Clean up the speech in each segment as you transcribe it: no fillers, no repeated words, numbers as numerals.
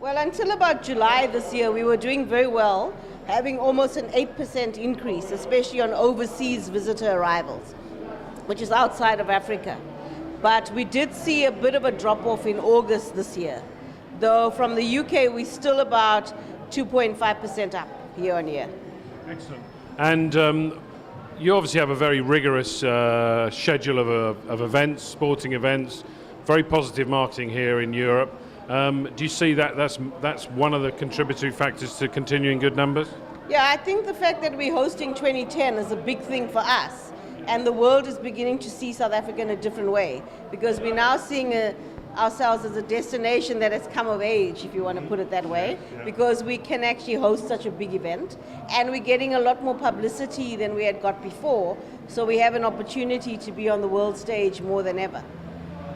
Well, until about July this year, we were doing very well, having almost an 8% increase, especially on overseas visitor arrivals, which is outside of Africa. But we did see a bit of a drop-off in August this year, though from the UK, we're still about 2.5% up year on year. Excellent. And you obviously have a very rigorous schedule of events, sporting events, very positive marketing here in Europe. Do you see that's one of the contributory factors to continuing good numbers? Yeah, I think the fact that we're hosting 2010 is a big thing for us, and the world is beginning to see South Africa in a different way, because we're now seeing ourselves as a destination that has come of age, if you want to put it that way, because we can actually host such a big event, and we're getting a lot more publicity than we had got before, so we have an opportunity to be on the world stage more than ever.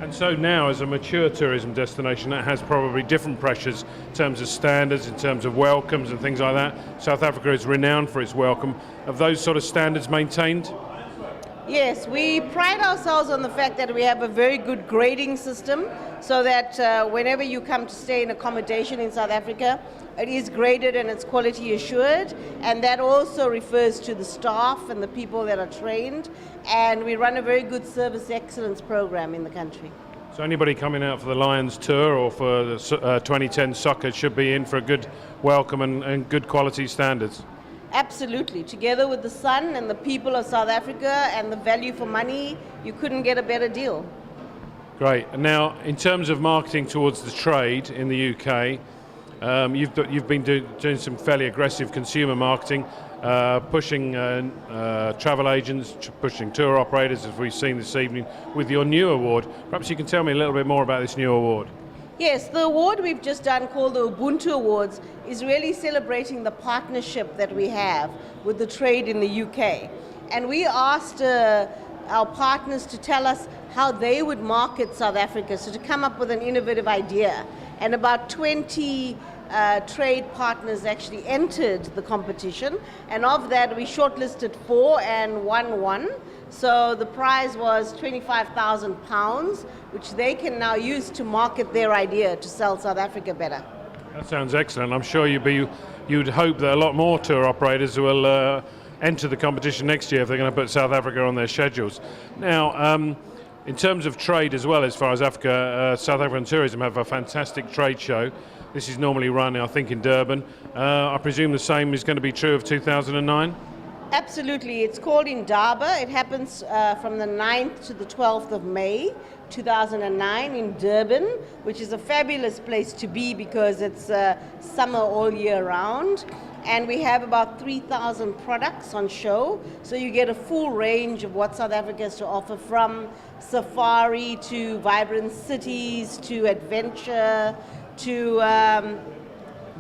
And so now, as a mature tourism destination, that has probably different pressures in terms of standards, in terms of welcomes and things like that. South Africa is renowned for its welcome. Have those sort of standards maintained? Yes, we pride ourselves on the fact that we have a very good grading system, so that whenever you come to stay in accommodation in South Africa, it is graded and it's quality assured, and that also refers to the staff and the people that are trained, and we run a very good service excellence program in the country. So anybody coming out for the Lions tour or for the 2010 soccer should be in for a good welcome and good quality standards? Absolutely. Together with the sun and the people of South Africa and the value for money, you couldn't get a better deal. Great. And now, in terms of marketing towards the trade in the UK, you've been doing some fairly aggressive consumer marketing, pushing travel agents, pushing tour operators, as we've seen this evening, with your new award. Perhaps you can tell me a little bit more about this new award. Yes, the award we've just done, called the Ubuntu Awards, is really celebrating the partnership that we have with the trade in the UK. And we asked our partners to tell us how they would market South Africa, so to come up with an innovative idea. And about 20 trade partners actually entered the competition, and of that we shortlisted 4 and won. So the prize was £25,000, which they can now use to market their idea to sell South Africa better. That sounds excellent. I'm sure you'd hope that a lot more tour operators will enter the competition next year if they're going to put South Africa on their schedules. Now, in terms of trade as well, as far as Africa, South African tourism have a fantastic trade show. This is normally run, I think, in Durban. I presume the same is going to be true of 2009? Absolutely. It's called Indaba. It happens from the 9th to the 12th of May 2009 in Durban, which is a fabulous place to be because it's summer all year round. And we have about 3,000 products on show, so you get a full range of what South Africa has to offer, from safari to vibrant cities to adventure to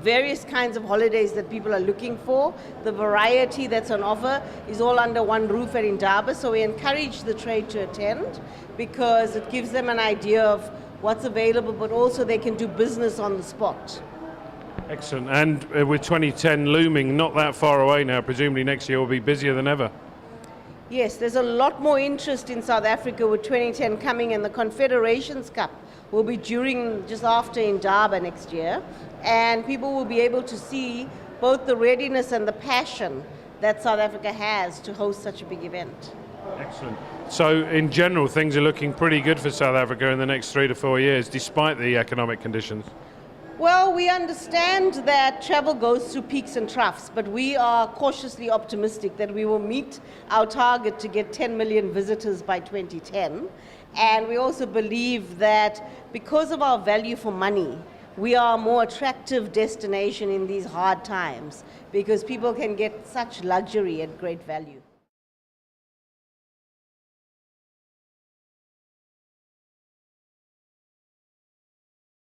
various kinds of holidays that people are looking for. The variety that's on offer is all under one roof at Indaba, so we encourage the trade to attend because it gives them an idea of what's available, but also they can do business on the spot. Excellent. And with 2010 looming not that far away now, presumably next year will be busier than ever. Yes, there's a lot more interest in South Africa with 2010 coming, and the Confederations Cup will be just after Indaba next year, and people will be able to see both the readiness and the passion that South Africa has to host such a big event. Excellent. So in general, things are looking pretty good for South Africa in the next 3 to 4 years, despite the economic conditions. Well, we understand that travel goes through peaks and troughs, but we are cautiously optimistic that we will meet our target to get 10 million visitors by 2010. And we also believe that because of our value for money, we are a more attractive destination in these hard times because people can get such luxury at great value.